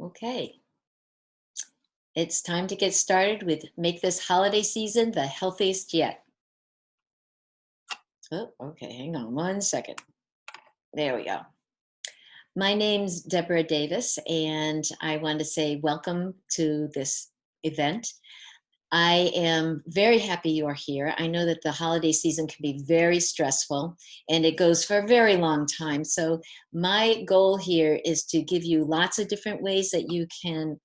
Okay, it's time to get started with make this holiday season the healthiest yet. Oh, okay, hang on one second. There we go. My name's Deborah Davis, and I want to say welcome to this event. I am very happy you're here. I know that the holiday season can be very stressful and it goes for a very long time. So, my goal here is to give you lots of different ways that you can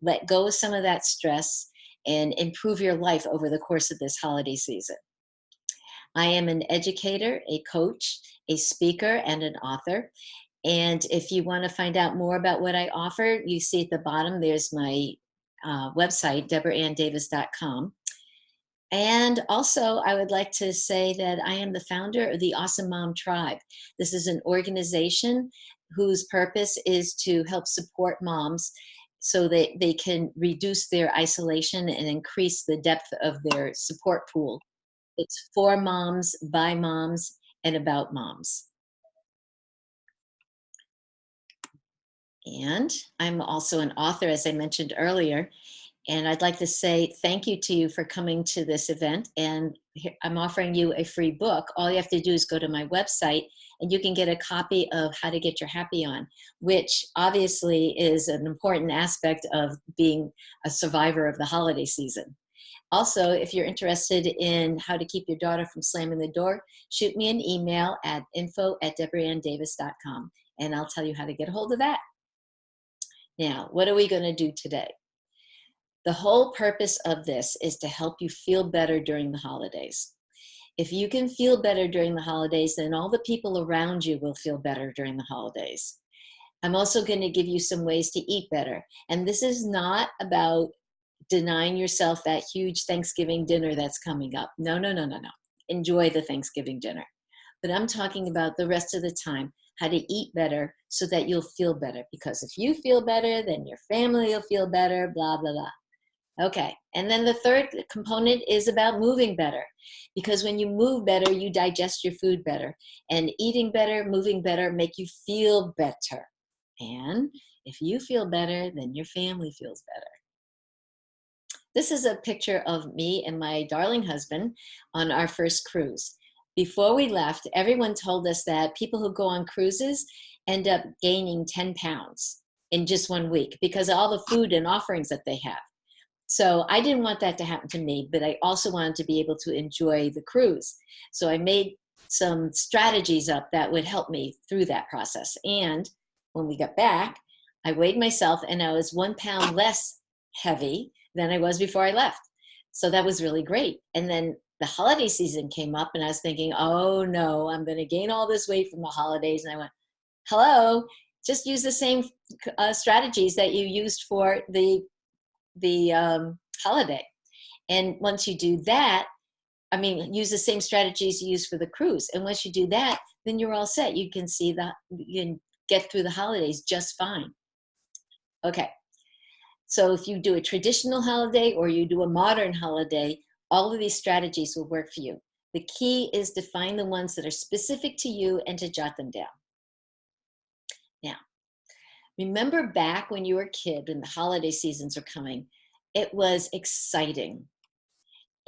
let go of some of that stress and improve your life over the course of this holiday season. I am an educator, a coach, a speaker, and an author. And if you want to find out more about what I offer, you see at the bottom there's my website, deborahanndavis.com. And also, I would like to say that I am the founder of the Awesome Mom Tribe. This is an organization whose purpose is to help support moms so that they can reduce their isolation and increase the depth of their support pool. It's for moms, by moms, and about moms. And I'm also an author, as I mentioned earlier. And I'd like to say thank you to you for coming to this event. And I'm offering you a free book. All you have to do is go to my website and you can get a copy of How to Get Your Happy On, which obviously is an important aspect of being a survivor of the holiday season. Also, if you're interested in how to keep your daughter from slamming the door, shoot me an email at info@deborahanndavis.com and I'll tell you how to get a hold of that. Now, what are we going to do today? The whole purpose of this is to help you feel better during the holidays. If you can feel better during the holidays, then all the people around you will feel better during the holidays. I'm also going to give you some ways to eat better. And this is not about denying yourself that huge Thanksgiving dinner that's coming up. No, no, no, no, no. Enjoy the Thanksgiving dinner. But I'm talking about the rest of the time, how to eat better so that you'll feel better. Because if you feel better, then your family will feel better, blah, blah, blah. Okay, and then the third component is about moving better. Because when you move better, you digest your food better. And eating better, moving better make you feel better. And if you feel better, then your family feels better. This is a picture of me and my darling husband on our first cruise. Before we left, everyone told us that people who go on cruises end up gaining 10 pounds in just 1 week because of all the food and offerings that they have. So I didn't want that to happen to me, but I also wanted to be able to enjoy the cruise. So I made some strategies up that would help me through that process. And when we got back, I weighed myself and I was 1 pound less heavy than I was before I left. So that was really great. And then the holiday season came up and I was thinking, oh no, I'm going to gain all this weight from the holidays. And I went, hello, just use the same strategies that you used for the holiday. And once you do that, I mean, use the same strategies you use for the cruise. And once you do that, then you're all set. You can see that you can get through the holidays just fine. Okay. So if you do a traditional holiday or you do a modern holiday, all of these strategies will work for you. The key is to find the ones that are specific to you and to jot them down. Now, remember back when you were a kid, when the holiday seasons were coming, it was exciting.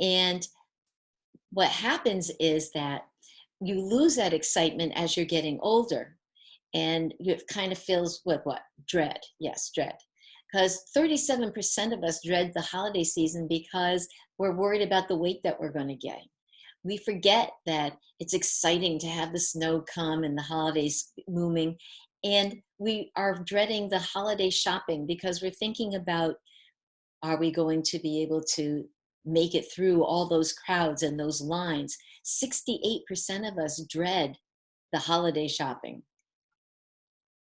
And what happens is that you lose that excitement as you're getting older. And it kind of feels what? Dread. Yes, dread. Because 37% of us dread the holiday season because we're worried about the weight that we're going to gain. We forget that it's exciting to have the snow come and the holidays looming. And we are dreading the holiday shopping because we're thinking about, are we going to be able to make it through all those crowds and those lines? 68% of us dread the holiday shopping.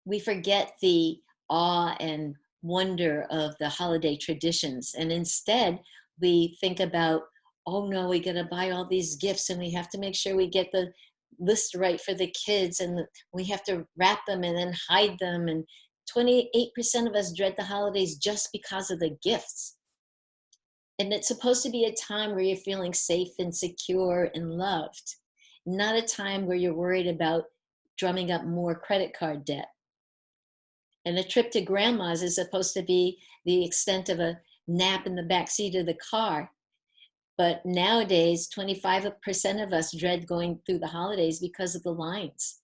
We forget the awe and wonder of the holiday traditions. And instead, we think about, oh no, we got to buy all these gifts and we have to make sure we get the list right for the kids and we have to wrap them and then hide them. And 28% of us dread the holidays just because of the gifts. And it's supposed to be a time where you're feeling safe and secure and loved, not a time where you're worried about drumming up more credit card debt. And a trip to grandma's is supposed to be the extent of a nap in the back seat of the car. But nowadays, 25% of us dread going through the holidays because of the lines.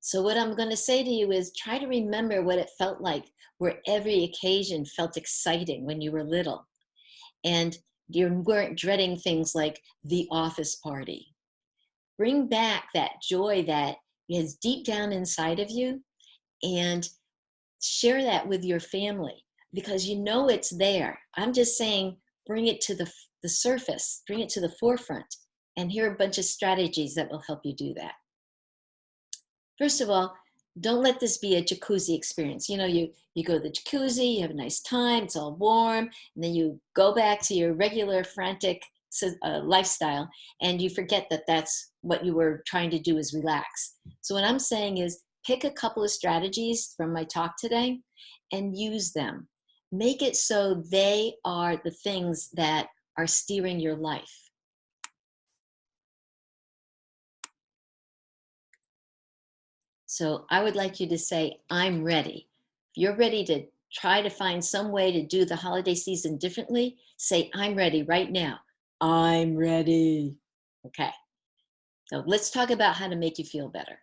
So, what I'm going to say to you is try to remember what it felt like, where every occasion felt exciting when you were little. And you weren't dreading things like the office party. Bring back that joy that is deep down inside of you and share that with your family because you know it's there. I'm just saying, bring it to the surface, bring it to the forefront. And here are a bunch of strategies that will help you do that. First of all, don't let this be a jacuzzi experience. You know, you go to the jacuzzi, you have a nice time, it's all warm, and then you go back to your regular frantic lifestyle, and you forget that that's what you were trying to do is relax. So what I'm saying is pick a couple of strategies from my talk today and use them. Make it so they are the things that are steering your life. So I would like you to say, I'm ready. If you're ready to try to find some way to do the holiday season differently, say, I'm ready right now. I'm ready. Okay. So let's talk about how to make you feel better.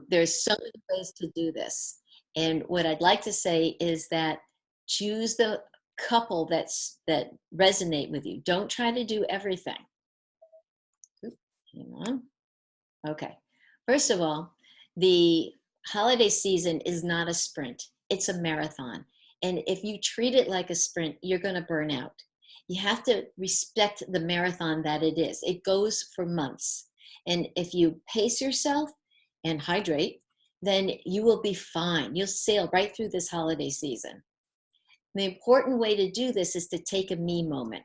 There's so many ways to do this. And what I'd like to say is that choose the couple that resonate with you. Don't try to do everything. Oop, hang on. Okay. First of all, the holiday season is not a sprint, it's a marathon. And if you treat it like a sprint, you're going to burn out. You have to respect the marathon that it is. It goes for months. And if you pace yourself and hydrate, then you will be fine. You'll sail right through this holiday season. The important way to do this is to take a me moment.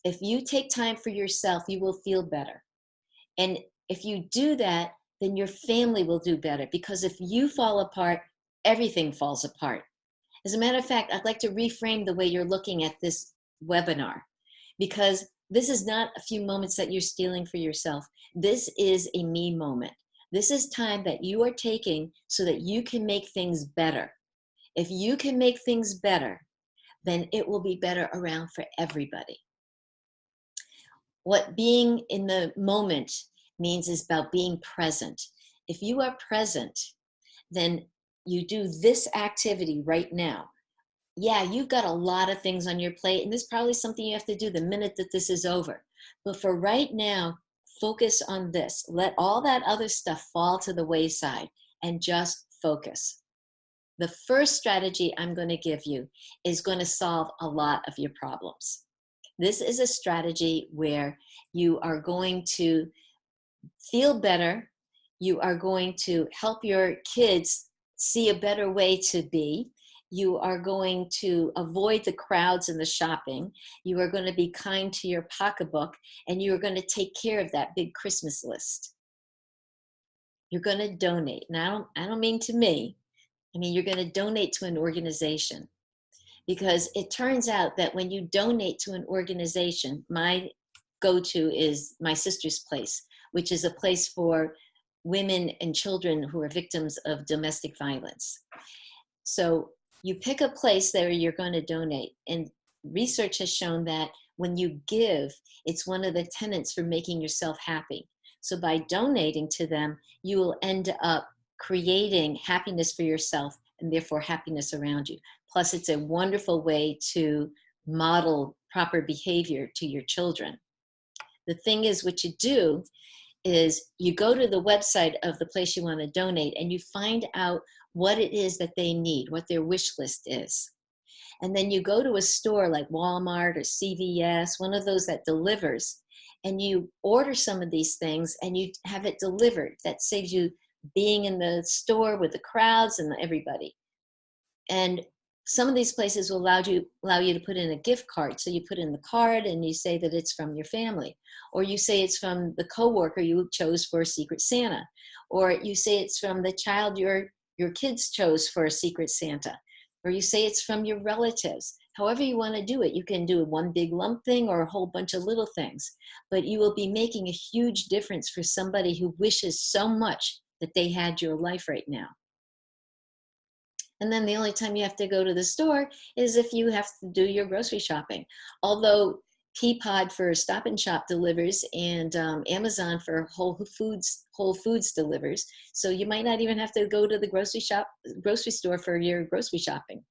If you take time for yourself, you will feel better. And if you do that, then your family will do better because if you fall apart, everything falls apart. As a matter of fact, I'd like to reframe the way you're looking at this webinar because this is not a few moments that you're stealing for yourself. This is a me moment. This is time that you are taking so that you can make things better. If you can make things better, then it will be better around for everybody. What being in the moment means is about being present. If you are present, then you do this activity right now. Yeah, you've got a lot of things on your plate, and this is probably something you have to do the minute that this is over. But for right now, focus on this. Let all that other stuff fall to the wayside and just focus. The first strategy I'm going to give you is going to solve a lot of your problems. This is a strategy where you are going to feel better. You are going to help your kids see a better way to be. You are going to avoid the crowds and the shopping. You are going to be kind to your pocketbook, and you are going to take care of that big Christmas list. You're going to donate. Now, I don't mean to me. I mean, you're going to donate to an organization. Because it turns out that when you donate to an organization, my go-to is My Sister's Place, which is a place for women and children who are victims of domestic violence. So you pick a place where you're going to donate. And research has shown that when you give, it's one of the tenets for making yourself happy. So by donating to them, you will end up creating happiness for yourself and therefore happiness around you. Plus, it's a wonderful way to model proper behavior to your children. The thing is, what you do is you go to the website of the place you want to donate and you find out what it is that they need, what their wish list is. And then you go to a store like Walmart or CVS, one of those that delivers, and you order some of these things and you have it delivered. That saves you being in the store with the crowds and everybody. And some of these places will allow you to put in a gift card. So you put in the card and you say that it's from your family, or you say it's from the coworker you chose for a Secret Santa, or you say it's from the child your kids chose for a Secret Santa, or you say it's from your relatives. However you want to do it, you can do one big lump thing or a whole bunch of little things, but you will be making a huge difference for somebody who wishes so much that they had your life right now. And then the only time you have to go to the store is if you have to do your grocery shopping. Although Peapod for Stop and Shop delivers, and Amazon for Whole Foods delivers. So you might not even have to go to the grocery store for your grocery shopping.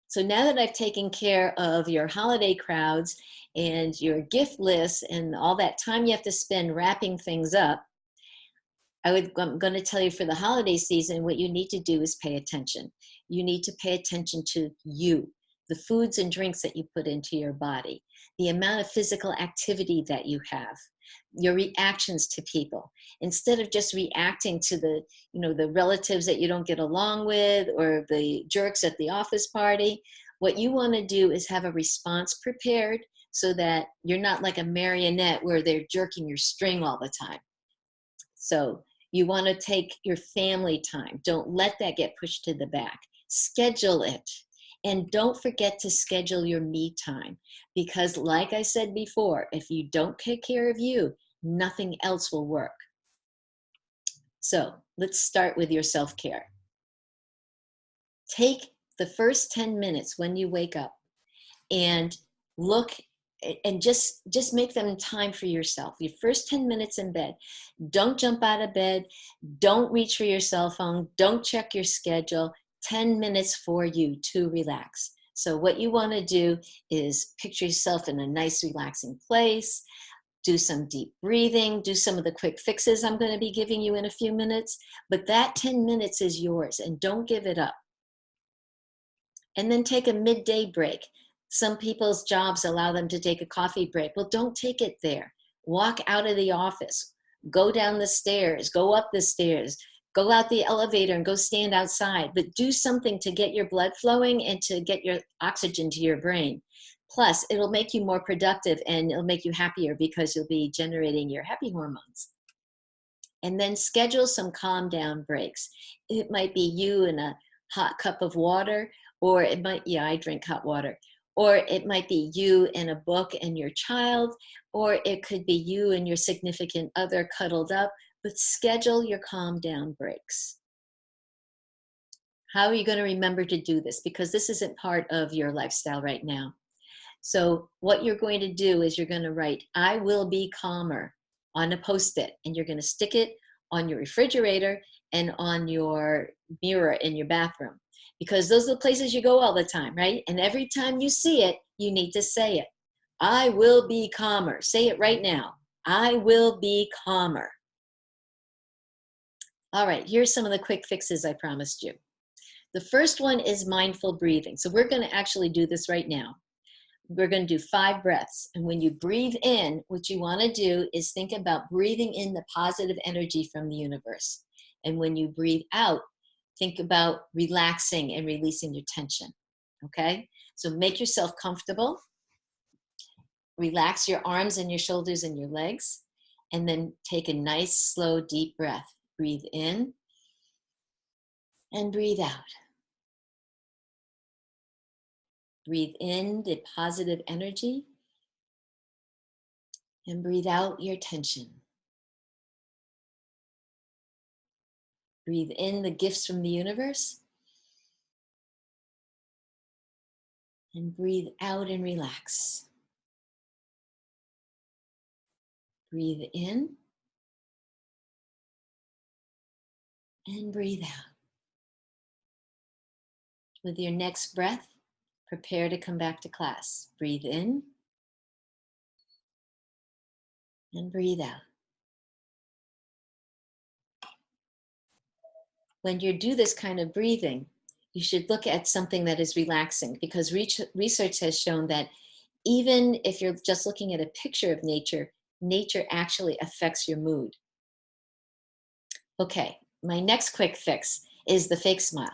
So now that I've taken care of your holiday crowds and your gift lists and all that time you have to spend wrapping things up, I'm going to tell you, for the holiday season, what you need to do is pay attention. You need to pay attention to you, the foods and drinks that you put into your body, the amount of physical activity that you have, your reactions to people. Instead of just reacting to the relatives that you don't get along with or the jerks at the office party, what you want to do is have a response prepared so that you're not like a marionette where they're jerking your string all the time. So you want to take your family time. Don't let that get pushed to the back. Schedule it. And don't forget to schedule your me time. Because like I said before, if you don't take care of you, nothing else will work. So let's start with your self-care. Take the first 10 minutes when you wake up and look and just make them time for yourself. Your first 10 minutes in bed. Don't jump out of bed. Don't reach for your cell phone. Don't check your schedule. 10 minutes for you to relax. So what you want to do is picture yourself in a nice, relaxing place. Do some deep breathing. Do some of the quick fixes I'm going to be giving you in a few minutes. But that 10 minutes is yours, and don't give it up. And then take a midday break. Some people's jobs allow them to take a coffee break. Well, don't take it there. Walk out of the office. Go down the stairs. Go up the stairs. Go out the elevator and go stand outside. But do something to get your blood flowing and to get your oxygen to your brain. Plus, it'll make you more productive and it'll make you happier because you'll be generating your happy hormones. And then schedule some calm down breaks. It might be you in a hot cup of water, or it might, I drink hot water. Or it might be you and a book and your child, or it could be you and your significant other cuddled up, but schedule your calm down breaks. How are you going to remember to do this? Because this isn't part of your lifestyle right now. So what you're going to do is you're going to write, "I will be calmer," on a Post-it, and you're going to stick it on your refrigerator and on your mirror in your bathroom. Because those are the places you go all the time, right? And every time you see it, you need to say it. I will be calmer. Say it right now. I will be calmer. All right, here's some of the quick fixes I promised you. The first one is mindful breathing. So we're going to actually do this right now. We're going to do 5 breaths. And when you breathe in, what you want to do is think about breathing in the positive energy from the universe. And when you breathe out, think about relaxing and releasing your tension, okay? So make yourself comfortable. Relax your arms and your shoulders and your legs, and then take a nice, slow, deep breath. Breathe in and breathe out. Breathe in the positive energy and breathe out your tension. Breathe in the gifts from the universe and breathe out and relax. Breathe in and breathe out. With your next breath, prepare to come back to class. Breathe in and breathe out. When you do this kind of breathing, you should look at something that is relaxing, because research has shown that even if you're just looking at a picture of nature, nature actually affects your mood. Okay, my next quick fix is the fake smile.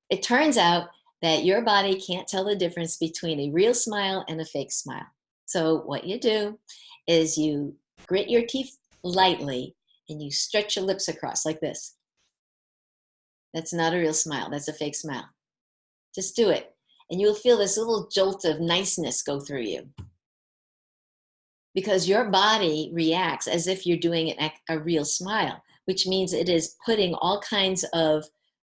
It turns out that your body can't tell the difference between a real smile and a fake smile. So what you do is you grit your teeth lightly and you stretch your lips across like this. That's not a real smile. That's a fake smile. Just do it. And you'll feel this little jolt of niceness go through you. Because your body reacts as if you're doing a real smile. which means it is putting all kinds of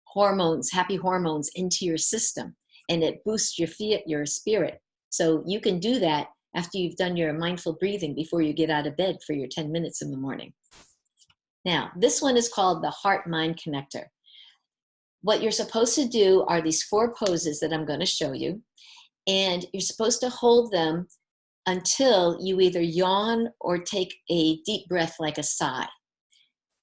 hormones, happy hormones into your system, and it boosts your spirit. So you can do that after you've done your mindful breathing before you get out of bed for your 10 minutes in the morning. Now, this one is called the heart-mind connector. What you're supposed to do are these 4 poses that I'm going to show you, and you're supposed to hold them until you either yawn or take a deep breath like a sigh.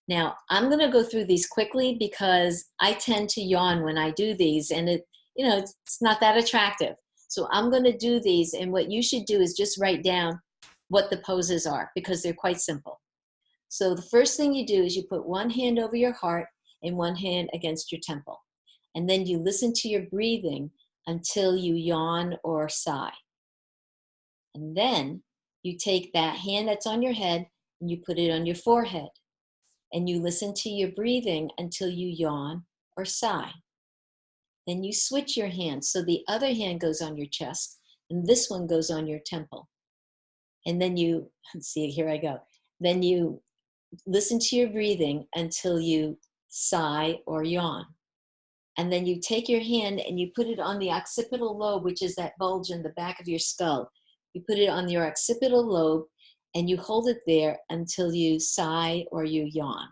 Now, I'm going to go through these quickly because I tend to yawn when I do these, and it's not that attractive. So I'm going to do these, and what you should do is just write down what the poses are because they're quite simple. So the first thing you do is you put one hand over your heart and one hand against your temple. And then you listen to your breathing until you yawn or sigh. And then you take that hand that's on your head and you put it on your forehead. And you listen to your breathing until you yawn or sigh. Then you switch your hands. So the other hand goes on your chest and this one goes on your temple. And then you, see, here I go. Then you listen to your breathing until you sigh or yawn. And then you take your hand and you put it on the occipital lobe, which is that bulge in the back of your skull. You put it on your occipital lobe and you hold it there until you sigh or you yawn.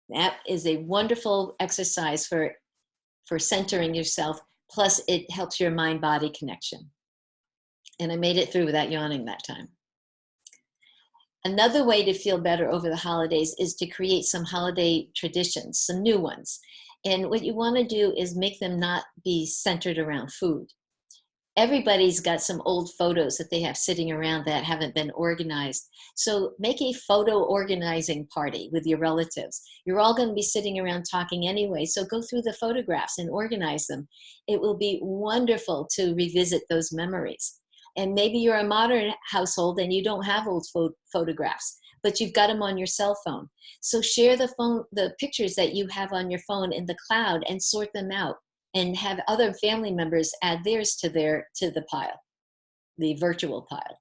That is a wonderful exercise for centering yourself. Plus, it helps your mind-body connection. And I made it through without yawning that time. Another way to feel better over the holidays is to create some holiday traditions, some new ones. And what you want to do is make them not be centered around food. Everybody's got some old photos that they have sitting around that haven't been organized. So make a photo organizing party with your relatives. You're all going to be sitting around talking anyway, so go through the photographs and organize them. It will be wonderful to revisit those memories. And maybe you're a modern household and you don't have old photographs, but you've got them on your cell phone. So share the pictures that you have on your phone in the cloud and sort them out, and have other family members add theirs to the pile, the virtual pile.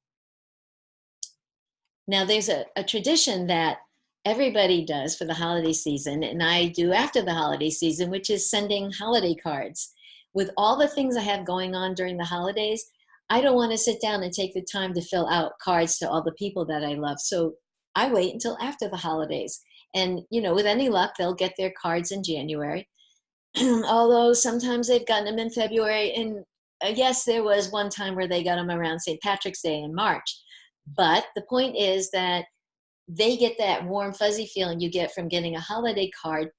Now there's a tradition that everybody does for the holiday season, and I do after the holiday season, which is sending holiday cards. With all the things I have going on during the holidays, I don't want to sit down and take the time to fill out cards to all the people that I love. So I wait until after the holidays. And, with any luck, they'll get their cards in January. Although sometimes they've gotten them in February. And yes, there was one time where they got them around St. Patrick's Day in March. But the point is that they get that warm, fuzzy feeling you get from getting a holiday card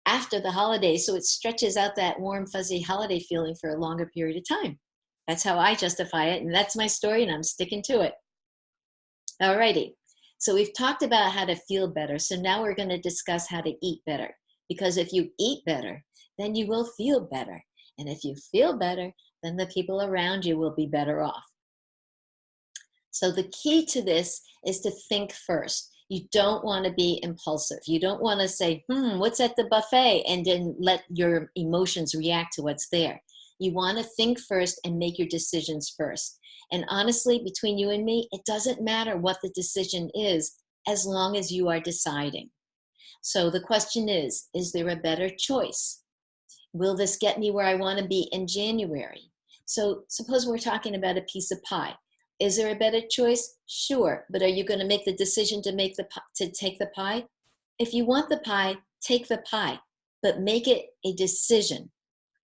after the holidays. So it stretches out that warm, fuzzy holiday feeling for a longer period of time. That's how I justify it, and that's my story, and I'm sticking to it. All righty. So we've talked about how to feel better. So now we're going to discuss how to eat better. Because if you eat better, then you will feel better. And if you feel better, then the people around you will be better off. So the key to this is to think first. You don't want to be impulsive. You don't want to say, what's at the buffet? And then let your emotions react to what's there. You want to think first and make your decisions first. And honestly, between you and me, it doesn't matter what the decision is as long as you are deciding. So the question is there a better choice? Will this get me where I want to be in January? So suppose we're talking about a piece of pie. Is there a better choice? Sure. But are you going to make the decision to take the pie? If you want the pie, take the pie, but make it a decision.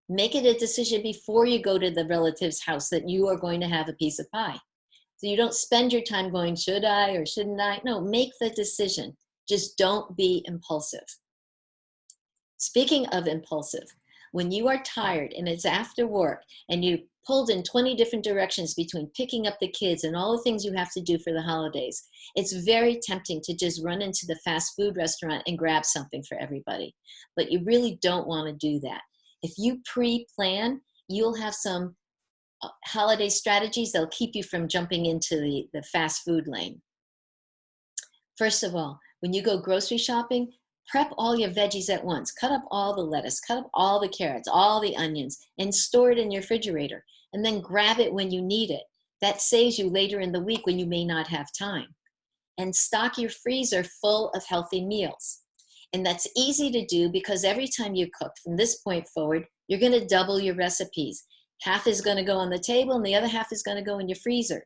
Make it a decision before you go to the relative's house that you are going to have a piece of pie. So you don't spend your time going, should I or shouldn't I? No, make the decision. Just don't be impulsive. Speaking of impulsive, when you are tired and it's after work and you pulled in 20 different directions between picking up the kids and all the things you have to do for the holidays, it's very tempting to just run into the fast food restaurant and grab something for everybody. But you really don't want to do that. If you pre-plan, you'll have some holiday strategies that'll keep you from jumping into the fast food lane. First of all, when you go grocery shopping, prep all your veggies at once. Cut up all the lettuce, cut up all the carrots, all the onions, and store it in your refrigerator. And then grab it when you need it. That saves you later in the week when you may not have time. and stock your freezer full of healthy meals. And that's easy to do because every time you cook from this point forward, you're going to double your recipes. Half is going to go on the table and the other half is going to go in your freezer.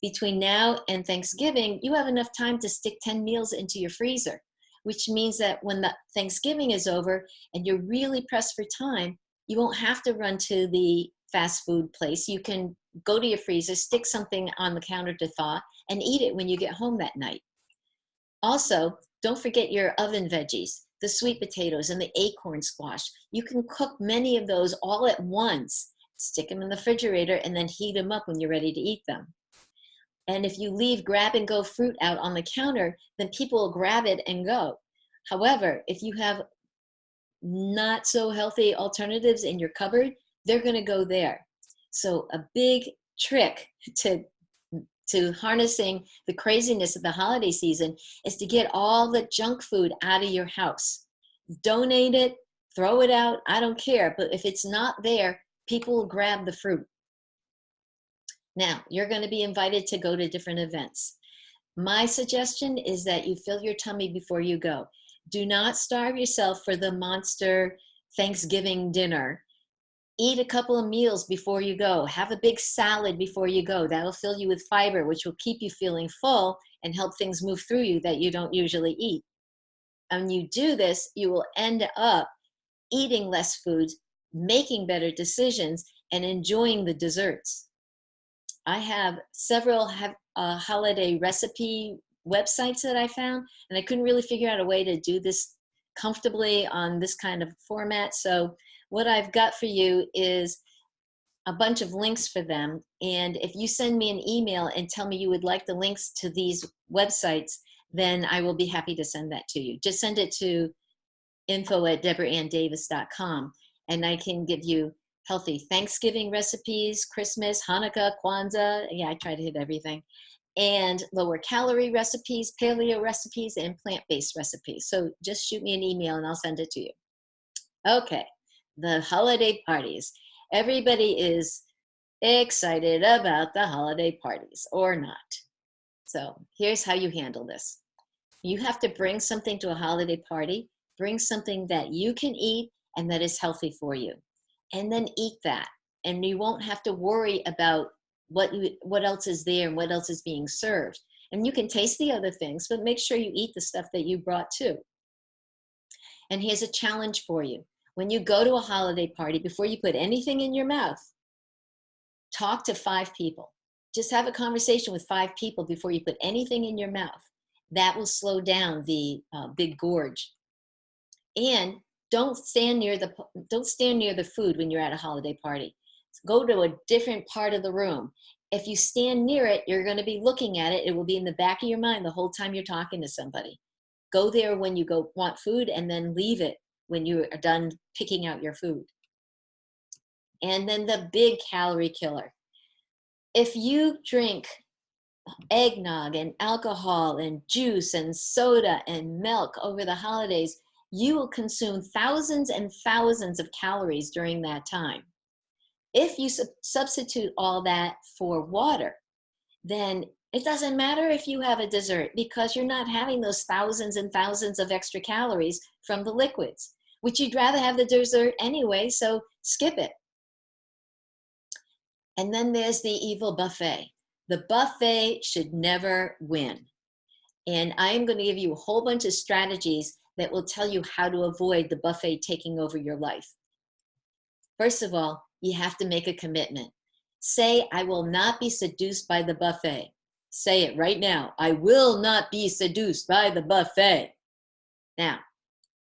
Between now and Thanksgiving, you have enough time to stick 10 meals into your freezer, which means that when the Thanksgiving is over and you're really pressed for time, you won't have to run to the fast food place. You can go to your freezer, stick something on the counter to thaw, and eat it when you get home that night. Also, don't forget your oven veggies, the sweet potatoes and the acorn squash. You can cook many of those all at once, stick them in the refrigerator, and then heat them up when you're ready to eat them. And if you leave grab and go fruit out on the counter, then people will grab it and go. However, if you have not so healthy alternatives in your cupboard, they're going to go there. So a big trick to harnessing the craziness of the holiday season is to get all the junk food out of your house. Donate it, throw it out, I don't care. But if it's not there, people will grab the fruit. Now, you're going to be invited to go to different events. My suggestion is that you fill your tummy before you go. Do not starve yourself for the monster Thanksgiving dinner. Eat a couple of meals before you go. Have a big salad before you go. That'll fill you with fiber, which will keep you feeling full and help things move through you that you don't usually eat. And when you do this, you will end up eating less foods, making better decisions, and enjoying the desserts. I have several holiday recipe websites that I found, and I couldn't really figure out a way to do this comfortably on this kind of format. So what I've got for you is a bunch of links for them. And if you send me an email and tell me you would like the links to these websites, then I will be happy to send that to you. Just send it to info@deborahanndavis.com, and I can give you healthy Thanksgiving recipes, Christmas, Hanukkah, Kwanzaa. Yeah, I try to hit everything. And lower calorie recipes, paleo recipes, and plant-based recipes. So just shoot me an email and I'll send it to you. Okay, the holiday parties. Everybody is excited about the holiday parties, or not. So here's how you handle this. You have to bring something to a holiday party. Bring something that you can eat and that is healthy for you. And then eat that. And you won't have to worry about what else is there and what else is being served. And you can taste the other things, but make sure you eat the stuff that you brought too. And here's a challenge for you. When you go to a holiday party, before you put anything in your mouth, talk to 5 people. Just have a conversation with 5 people before you put anything in your mouth. That will slow down the big gorge. And don't stand near the food when you're at a holiday party. Go to a different part of the room. If you stand near it, you're going to be looking at it. It will be in the back of your mind the whole time you're talking to somebody. Go there when you go want food, and then leave it when you are done picking out your food. And then the big calorie killer. If you drink eggnog and alcohol and juice and soda and milk over the holidays, you will consume thousands and thousands of calories during that time. If you substitute all that for water, then it doesn't matter if you have a dessert, because you're not having those thousands and thousands of extra calories from the liquids, which you'd rather have the dessert anyway, so skip it. And then there's the evil buffet. The buffet should never win. And I'm going to give you a whole bunch of strategies that will tell you how to avoid the buffet taking over your life. First of all, you have to make a commitment. Say, I will not be seduced by the buffet. Say it right now. I will not be seduced by the buffet. Now,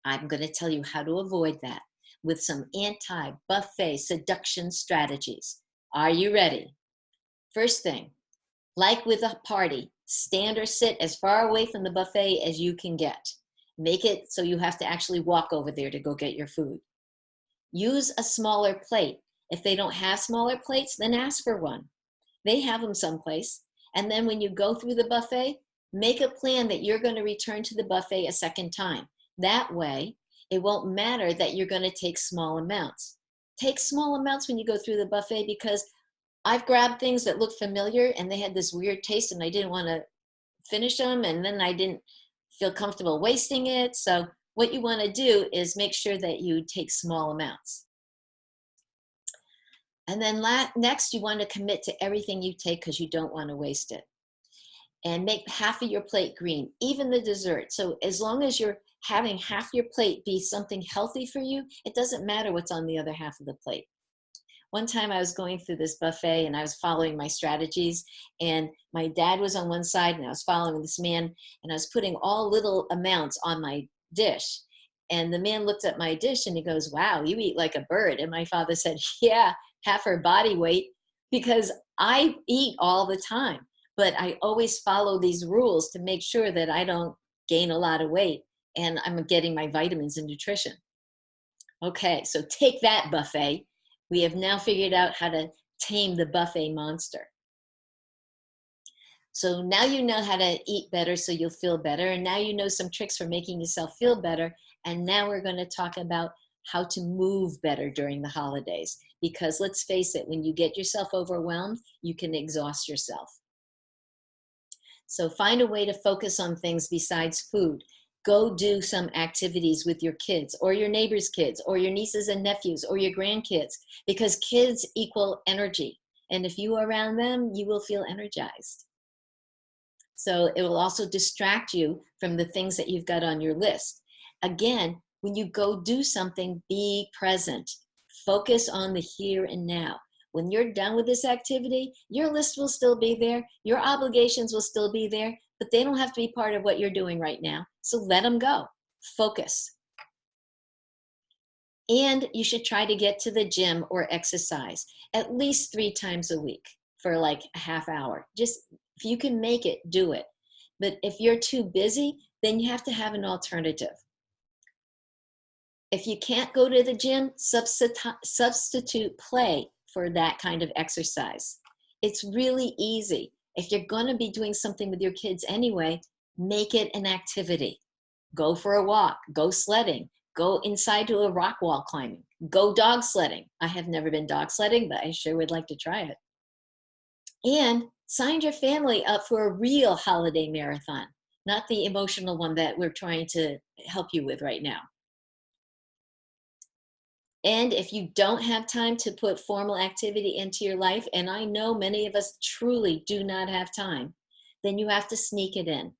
I'm going to tell you how to avoid that with some anti-buffet seduction strategies. Are you ready? First thing, like with a party, stand or sit as far away from the buffet as you can get. Make it so you have to actually walk over there to go get your food. Use a smaller plate. If they don't have smaller plates, then ask for one. They have them someplace. And then when you go through the buffet, make a plan that you're going to return to the buffet a second time. That way, it won't matter that you're going to take small amounts. Take small amounts when you go through the buffet, because I've grabbed things that look familiar and they had this weird taste and I didn't want to finish them, and then I didn't feel comfortable wasting it. So what you want to do is make sure that you take small amounts. And then next, you want to commit to everything you take because you don't want to waste it. And make half of your plate green, even the dessert. So as long as you're having half your plate be something healthy for you, it doesn't matter what's on the other half of the plate. One time I was going through this buffet and I was following my strategies, and my dad was on one side and I was following this man, and I was putting all little amounts on my dish. And the man looked at my dish and he goes, "Wow, you eat like a bird." And my father said, "Yeah, half her body weight," because I eat all the time, but I always follow these rules to make sure that I don't gain a lot of weight and I'm getting my vitamins and nutrition. Okay, so take that, buffet. We have now figured out how to tame the buffet monster. So now you know how to eat better so you'll feel better. And now you know some tricks for making yourself feel better. And now we're going to talk about how to move better during the holidays. Because let's face it, when you get yourself overwhelmed, you can exhaust yourself. So find a way to focus on things besides food. Go do some activities with your kids or your neighbor's kids or your nieces and nephews or your grandkids, because kids equal energy. And if you are around them, you will feel energized. So it will also distract you from the things that you've got on your list. Again, when you go do something, be present. Focus on the here and now. When you're done with this activity, your list will still be there, your obligations will still be there, but they don't have to be part of what you're doing right now. So let them go. Focus. And you should try to get to the gym or exercise at least 3 times a week for like a half hour. Just if you can make it, do it. But if you're too busy, then you have to have an alternative. If you can't go to the gym, substitute play for that kind of exercise. It's really easy. If you're going to be doing something with your kids anyway, make it an activity. Go for a walk, go sledding, go inside to a rock wall climbing, go dog sledding. I have never been dog sledding, but I sure would like to try it. And sign your family up for a real holiday marathon, not the emotional one that we're trying to help you with right now. And if you don't have time to put formal activity into your life, and I know many of us truly do not have time, then you have to sneak it in.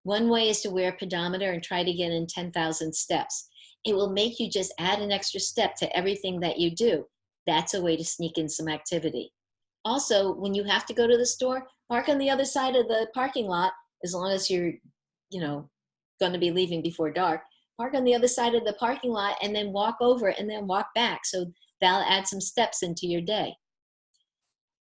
One way is to wear a pedometer and try to get in 10,000 steps. It will make you just add an extra step to everything that you do. That's a way to sneak in some activity. Also, when you have to go to the store, park on the other side of the parking lot, as long as you're, going to be leaving before dark. Park on the other side of the parking lot and then walk over and then walk back. So that'll add some steps into your day.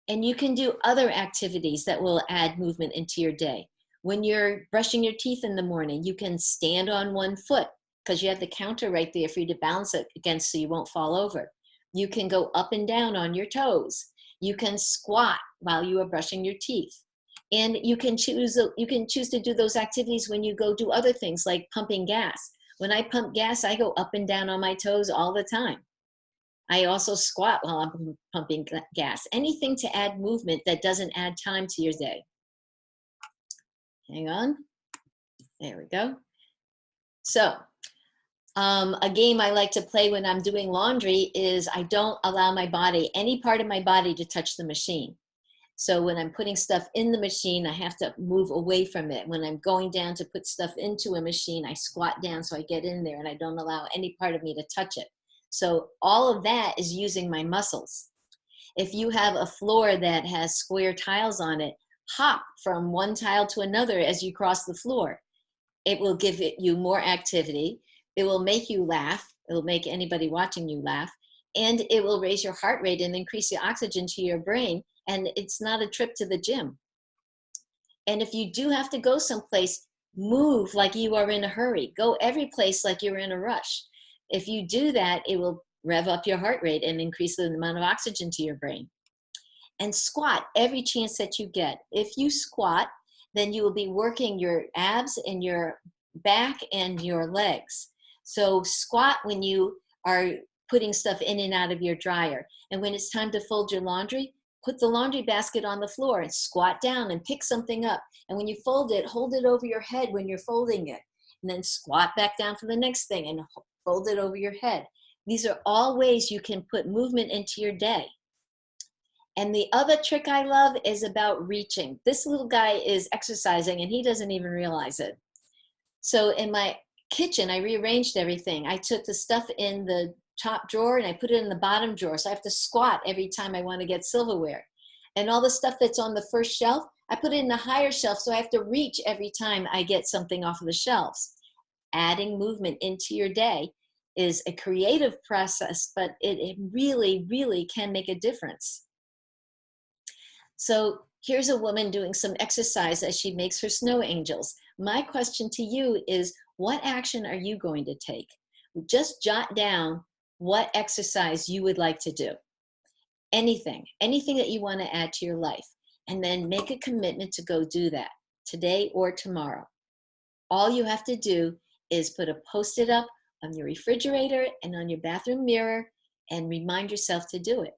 And you can do other activities that will add movement into your day. When you're brushing your teeth in the morning, you can stand on one foot because you have the counter right there for you to balance it against so you won't fall over. You can go up and down on your toes. You can squat while you are brushing your teeth. And you can choose to do those activities when you go do other things like pumping gas. When I pump gas, I go up and down on my toes all the time. I also squat while I'm pumping gas. Anything to add movement that doesn't add time to your day. Hang on. There we go. So a game I like to play when I'm doing laundry is I don't allow any part of my body to touch the machine. So when I'm putting stuff in the machine, I have to move away from it. When I'm going down to put stuff into a machine, I squat down so I get in there and I don't allow any part of me to touch it. So all of that is using my muscles. If you have a floor that has square tiles on it, hop from one tile to another as you cross the floor. It will give you more activity. It will make you laugh. It will make anybody watching you laugh. And it will raise your heart rate and increase the oxygen to your brain. And it's not a trip to the gym. And if you do have to go someplace, move like you are in a hurry. Go every place like you're in a rush. If you do that, it will rev up your heart rate and increase the amount of oxygen to your brain. And squat every chance that you get. If you squat, then you will be working your abs and your back and your legs. So squat when you are putting stuff in and out of your dryer. And when it's time to fold your laundry, put the laundry basket on the floor and squat down and pick something up. And when you fold it, hold it over your head when you're folding it. And then squat back down for the next thing and fold it over your head. These are all ways you can put movement into your day. And the other trick I love is about reaching. This little guy is exercising and he doesn't even realize it. So in my kitchen, I rearranged everything. I took the stuff in the top drawer and I put it in the bottom drawer. So I have to squat every time I want to get silverware. And all the stuff that's on the first shelf, I put it in the higher shelf. So I have to reach every time I get something off of the shelves. Adding movement into your day is a creative process, but it really, really can make a difference. So here's a woman doing some exercise as she makes her snow angels. My question to you is, what action are you going to take? Just jot down what exercise you would like to do. Anything that you want to add to your life. And then make a commitment to go do that today or tomorrow. All you have to do is put a Post-it up on your refrigerator and on your bathroom mirror and remind yourself to do it.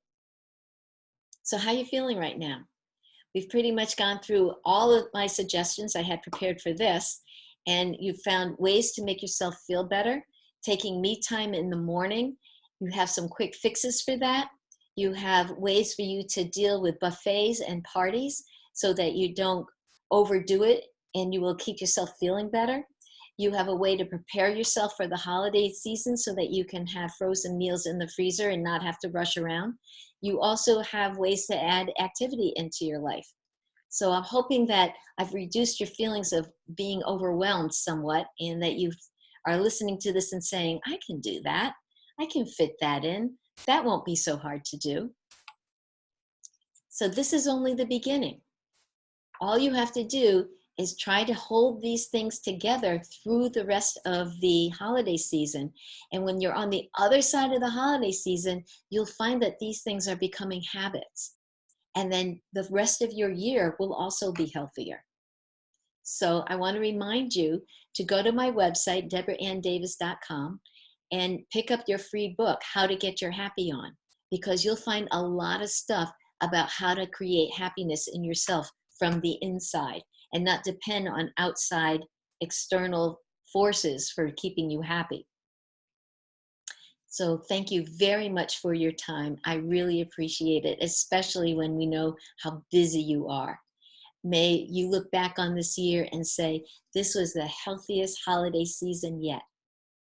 So how are you feeling right now? We've pretty much gone through all of my suggestions I had prepared for this, and you've found ways to make yourself feel better. Taking me time in the morning, you have some quick fixes for that. You have ways for you to deal with buffets and parties so that you don't overdo it and you will keep yourself feeling better. You have a way to prepare yourself for the holiday season so that you can have frozen meals in the freezer and not have to rush around. You also have ways to add activity into your life. So I'm hoping that I've reduced your feelings of being overwhelmed somewhat, and that you are listening to this and saying, I can do that. I can fit that in. That won't be so hard to do. So this is only the beginning. All you have to do is try to hold these things together through the rest of the holiday season. And when you're on the other side of the holiday season, you'll find that these things are becoming habits. And then the rest of your year will also be healthier. So I want to remind you to go to my website, deborahanndavis.com, and pick up your free book, How to Get Your Happy On, because you'll find a lot of stuff about how to create happiness in yourself from the inside and not depend on outside external forces for keeping you happy. So thank you very much for your time. I really appreciate it, especially when we know how busy you are. May you look back on this year and say, this was the healthiest holiday season yet.